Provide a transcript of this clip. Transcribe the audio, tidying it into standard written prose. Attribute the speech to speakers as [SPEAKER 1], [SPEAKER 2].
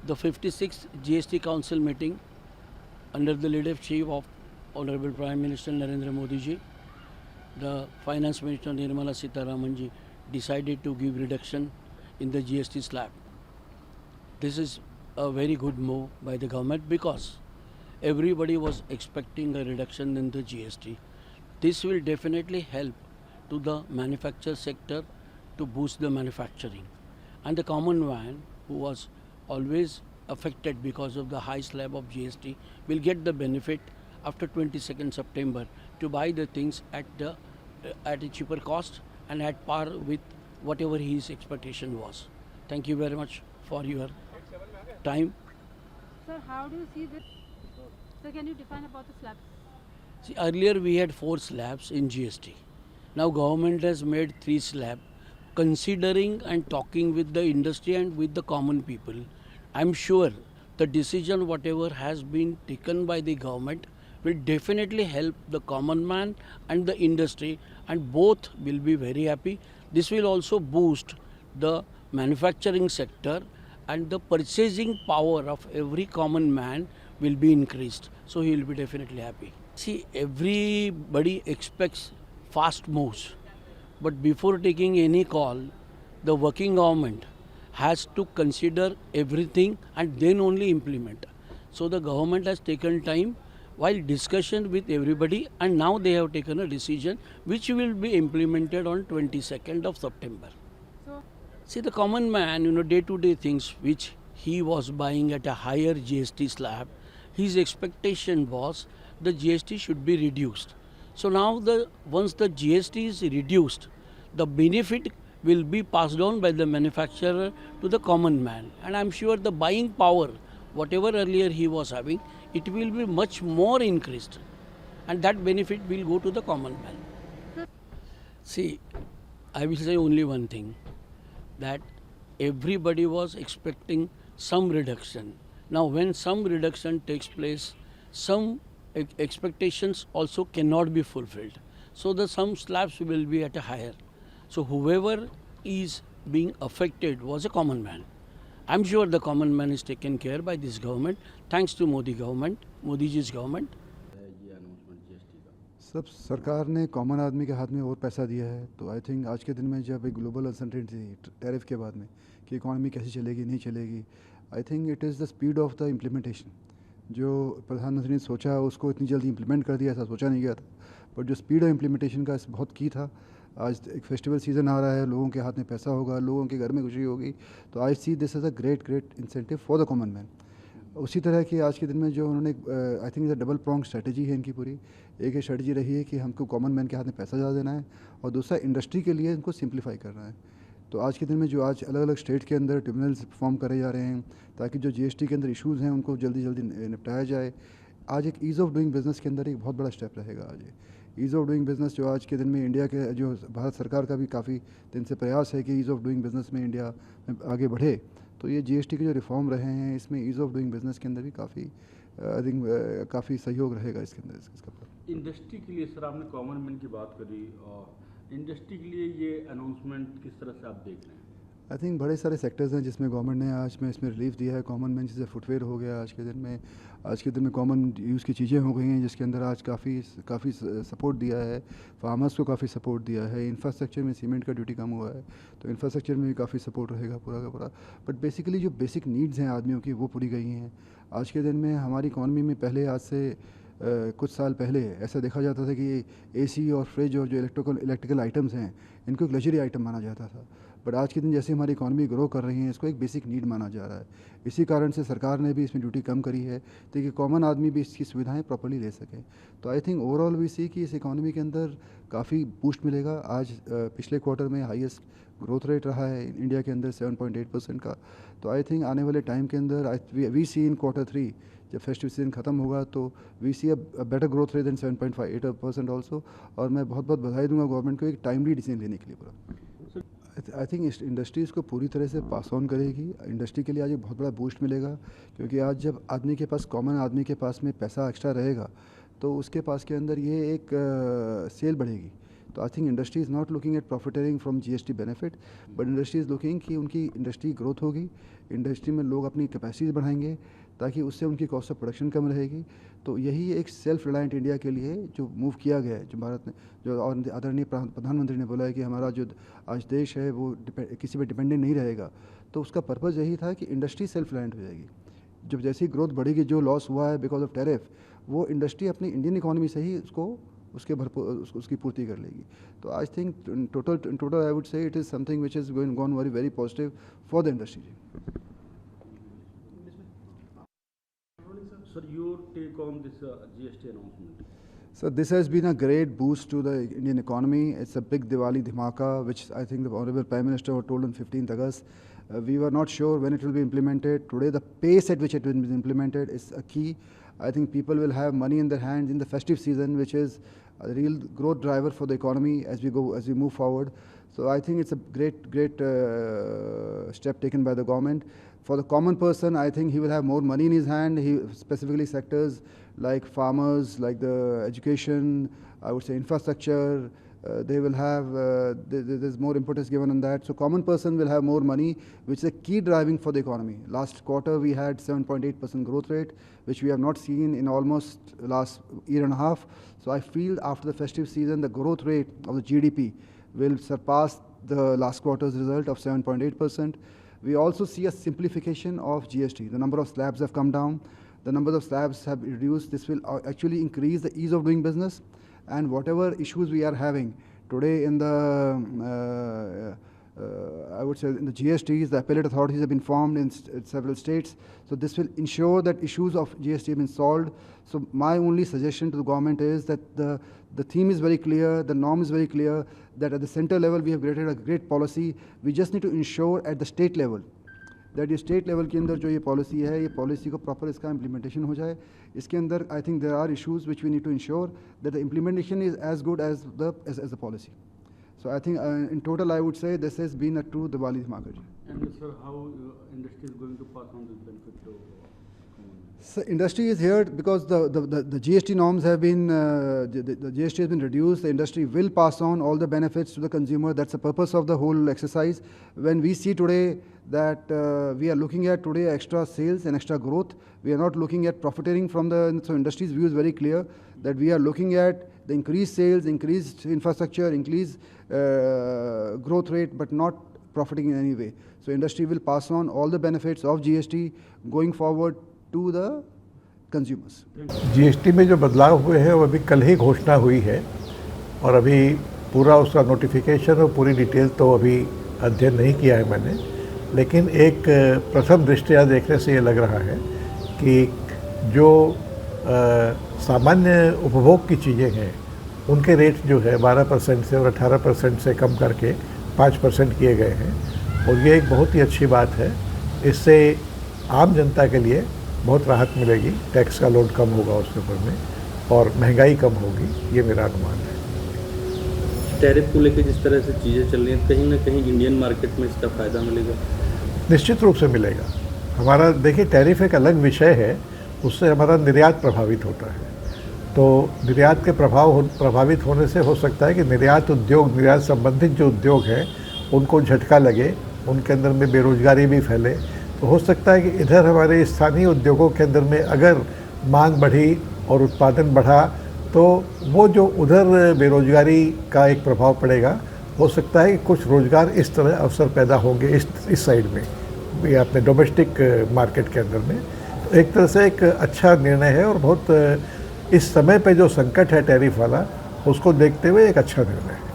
[SPEAKER 1] The 56th GST Council meeting under the leadership of Honorable Prime Minister Narendra Modi ji, the Finance Minister Nirmala Sitharaman ji decided to give reduction in the GST slab. This is a very good move by the government because everybody was expecting a reduction in the GST. This will definitely help to the manufacture sector to boost the manufacturing. And the common man who was always affected because of the high slab of GST will get the benefit after 22nd September to buy the things at a cheaper cost and at par with whatever his expectation was. Thank you very much for your time.
[SPEAKER 2] Sir, how do you see this? Sir, can you define about the slabs?
[SPEAKER 1] See, earlier we had 4 slabs in GST. Now government has made 3 slabs. Considering and talking with the industry and with the common people, I'm sure the decision whatever has been taken by the government will definitely help the common man and the industry, and both will be very happy. This will also boost the manufacturing sector, and the purchasing power of every common man will be increased. So he will be definitely happy. See, everybody expects fast moves. But before taking any call, the working government has to consider everything and then only implement. So the government has taken time while discussion with everybody, and now they have taken a decision which will be implemented on 22nd of September.
[SPEAKER 2] So,
[SPEAKER 1] See, the common man, day-to-day things which he was buying at a higher GST slab, his expectation was the GST should be reduced. So now once the GST is reduced, the benefit will be passed on by the manufacturer to the common man. And I'm sure the buying power, whatever earlier he was having, it will be much more increased. And that benefit will go to the common man. See, I will say only one thing, that everybody was expecting some reduction. Now when some reduction takes place, some expectations also cannot be fulfilled. So the some slabs will be at a higher. So whoever is being affected was a common man. I'm sure the common man is taken care by this government, thanks to Modi government, Modi ji's government.
[SPEAKER 3] सब सरकार ने common आदमी के हाथ में और पैसा दिया है, तो आई थिंक आज के दिन में जब एक ग्लोबल अनसर्टेनिटी थी टैरिफ के बाद में कि इकॉनमी कैसे चलेगी नहीं चलेगी, I think it is the speed of the implementation. जो प्रधानमंत्री ने सोचा उसको इतनी जल्दी इम्प्लीमेंट कर दिया, ऐसा सोचा नहीं गया था, बट जो स्पीड ऑफ इम्प्लीमेंटेशन का बहुत की था. आज एक फेस्टिवल सीज़न आ रहा है, लोगों के हाथ में पैसा होगा, लोगों के घर में खुशी होगी, तो I see this is a great incentive for the common man. उसी तरह की आज के दिन में जो उन्होंने I think double prong strategy है इनकी पूरी. एक स्ट्रेटजी रही है कि हमको कॉमन मैन के हाथ में पैसा ज़्यादा देना है, और दूसरा इंडस्ट्री के लिए इनको सिंप्लीफाई करना है. तो आज के दिन में जो आज अलग अलग स्टेट के अंदर ट्रिब्यूनल्स फॉर्म करे जा रहे हैं ताकि जो जीएसटी के अंदर इश्यूज़ हैं उनको जल्दी जल्दी निपटाया जाए. आज एक ईज़ ऑफ डूइंग बिज़नेस के अंदर एक बहुत बड़ा स्टेप रहेगा. आज ईज़ ऑफ डूइंग बिज़नेस जो आज के दिन में इंडिया के जो भारत सरकार का भी काफ़ी दिन से प्रयास है कि ईज़ ऑफ डूइंग बिज़नेस में इंडिया में आगे बढ़े, तो ये जीएसटी के जो रिफॉर्म रहे हैं इसमें ईज़ ऑफ डूइंग बिज़नेस के अंदर भी काफ़ी आई थिंक काफ़ी सहयोग रहेगा इसके अंदर इसका.
[SPEAKER 4] इंडस्ट्री के लिए सर आपने कॉमन मैन की बात करी, और इंडस्ट्री के लिए ये अनाउंसमेंट किस तरह से आप देख रहे हैं?
[SPEAKER 3] आई थिंक बड़े सारे सेक्टर्स हैं जिसमें गवर्नमेंट ने आज में इसमें रिलीफ दिया है. कॉमन मैन जैसे फुटवेयर हो गया, आज के दिन में कॉमन यूज़ की चीज़ें हो गई हैं जिसके अंदर आज काफ़ी सपोर्ट दिया है. फार्मर्स को काफ़ी सपोर्ट दिया है. इंफ्रास्ट्रक्चर में सीमेंट का ड्यूटी कम हुआ है, तो इंफ्रास्ट्रक्चर में भी काफ़ी सपोर्ट रहेगा पूरा का पूरा. बट बेसिकली जो बेसिक नीड्स हैं आदमियों की वो पूरी गई हैं. आज के दिन में हमारी इकॉनमी में पहले आज से कुछ साल पहले ऐसा देखा जाता था कि एसी और फ्रिज और जो इलेक्ट्रिकल आइटम्स हैं इनको एक लग्जरी आइटम माना जाता था. बट आज के दिन जैसे हमारी इकॉनमी ग्रो कर रही है, इसको एक बेसिक नीड माना जा रहा है. इसी कारण से सरकार ने भी इसमें ड्यूटी कम करी है ताकि कॉमन आदमी भी इसकी सुविधाएं प्रॉपर्ली ले सके. तो आई थिंक ओवरऑल वी सी कि इस इकॉनमी के अंदर काफ़ी बूस्ट मिलेगा. आज पिछले क्वार्टर में हाईएस्ट ग्रोथ रेट रहा है इंडिया के अंदर 7.8% का. तो आई थिंक आने वाले टाइम के अंदर वी सी इन Q3 जब फेस्टिव सीजन ख़त्म होगा तो we see a better growth rate than 7.58% also. और मैं बहुत बहुत बधाई दूंगा गवर्नमेंट को एक टाइमली डिसीजन लेने के लिए पूरा. आई थिंक इंडस्ट्री इसको पूरी तरह से पास ऑन करेगी. इंडस्ट्री के लिए आज एक बहुत बड़ा बूस्ट मिलेगा, क्योंकि आज जब आदमी के पास कॉमन आदमी के पास में पैसा एक्स्ट्रा रहेगा तो उसके पास के अंदर ये एक सेल बढ़ेगी. तो I think industry is not looking at profiting from GST benefit, but industry is looking कि उनकी इंडस्ट्री ग्रोथ होगी, इंडस्ट्री में लोग अपनी कैपेसिटीज बढ़ाएंगे ताकि उससे उनकी कॉस्ट ऑफ प्रोडक्शन कम रहेगी। तो यही एक सेल्फ रिलायंट इंडिया के लिए जो मूव किया गया है, जो भारत ने, जो और आदरणीय प्रधानमंत्री ने बोला है कि हमारा जो आज देश है वो किसी पर डिपेंडेंट नहीं रहेगा, तो उसका पर्पज़ यही था कि इंडस्ट्री सेल्फ रिलायंट हो जाएगी। जब जैसी ग्रोथ बढ़ेगी, जो लॉस हुआ है बिकॉज ऑफ टैरिफ, वो इंडस्ट्री अपनी इंडियन इकोनॉमी से ही उसकी पूर्ति कर लेगी। तो I think total I would say it is something which is going gone very positive for the industry.
[SPEAKER 4] Sir, your take on this GST announcement?
[SPEAKER 3] So this has been a great boost to the Indian economy. It's a big Diwali dhimaka, which I think the Honorable Prime Minister told on 15th August. We were not sure when it will be implemented. Today, the pace at which it will be implemented is a key. I think people will have money in their hands in the festive season, which is a real growth driver for the economy as we move forward. So I think it's a great step taken by the government. For the common person, I think he will have more money in his hand. Specifically sectors like farmers, like the education, I would say infrastructure, they will have, there's more impetus given on that. So common person will have more money, which is a key driving for the economy. Last quarter we had 7.8% growth rate, which we have not seen in almost last year and a half. So I feel after the festive season, the growth rate of the GDP will surpass the last quarter's result of 7.8%. We also see a simplification of GST. The number of slabs have come down. The number of slabs have reduced. This will actually increase the ease of doing business. And whatever issues we are having today in the, I would say in the GSTs, the appellate authorities have been formed in several states. So this will ensure that issues of GST have been solved. So my only suggestion to the government is that the theme is very clear, the norm is very clear, that at the center level we have created a great policy. We just need to ensure at the state level that ये state level के अंदर जो ये policy है, ये policy को proper इसका implementation हो जाए। इसके अंदर I think there are issues which we need to ensure that the implementation is as good as the policy. So I think in total I would say this has been a true Diwali dhimaka.
[SPEAKER 4] And sir, how industry is going to pass on this benefit to
[SPEAKER 3] So industry is here because the GST norms have been, the GST has been reduced. The industry will pass on all the benefits to the consumer. That's the purpose of the whole exercise. When we see today that we are looking at today extra sales and extra growth, we are not looking at profiteering from the, so industry's view is very clear that we are looking at the increased sales, increased infrastructure, increased growth rate, but not profiting in any way. So industry will pass on all the benefits of GST going forward to the consumers.
[SPEAKER 5] GST में जो बदलाव हुए हैं वो अभी कल ही घोषणा हुई है और अभी पूरा उसका नोटिफिकेशन और पूरी डिटेल तो अभी अध्ययन नहीं किया है मैंने, लेकिन एक प्रथम दृष्टया देखने से ये लग रहा है कि जो सामान्य उपभोग की चीज़ें हैं उनके रेट जो है 12% से और 18% से कम करके 5% किए गए हैं और ये एक बहुत ही अच्छी बात है। इससे आम जनता के लिए बहुत राहत मिलेगी, टैक्स का लोड कम होगा उसके ऊपर में और महंगाई कम होगी, ये मेरा अनुमान है।
[SPEAKER 6] टैरिफ को लेकर जिस तरह से चीज़ें चल रही हैं, कहीं ना कहीं इंडियन मार्केट में इसका फ़ायदा मिलेगा?
[SPEAKER 5] निश्चित रूप से मिलेगा। हमारा देखिए टैरिफ एक अलग विषय है, उससे हमारा निर्यात प्रभावित होता है, तो निर्यात के प्रभावित होने से हो सकता है कि निर्यात उद्योग, निर्यात संबंधित जो उद्योग हैं उनको झटका लगे, उनके अंदर में बेरोजगारी भी फैले। तो हो सकता है कि इधर हमारे स्थानीय उद्योगों के अंदर में अगर मांग बढ़ी और उत्पादन बढ़ा तो वो जो उधर बेरोजगारी का एक प्रभाव पड़ेगा, हो सकता है कि कुछ रोज़गार इस तरह अवसर पैदा होंगे इस साइड में या अपने डोमेस्टिक मार्केट के अंदर में। तो एक तरह से एक अच्छा निर्णय है और बहुत इस समय पे जो संकट है टैरिफ वाला, उसको देखते हुए एक अच्छा निर्णय है।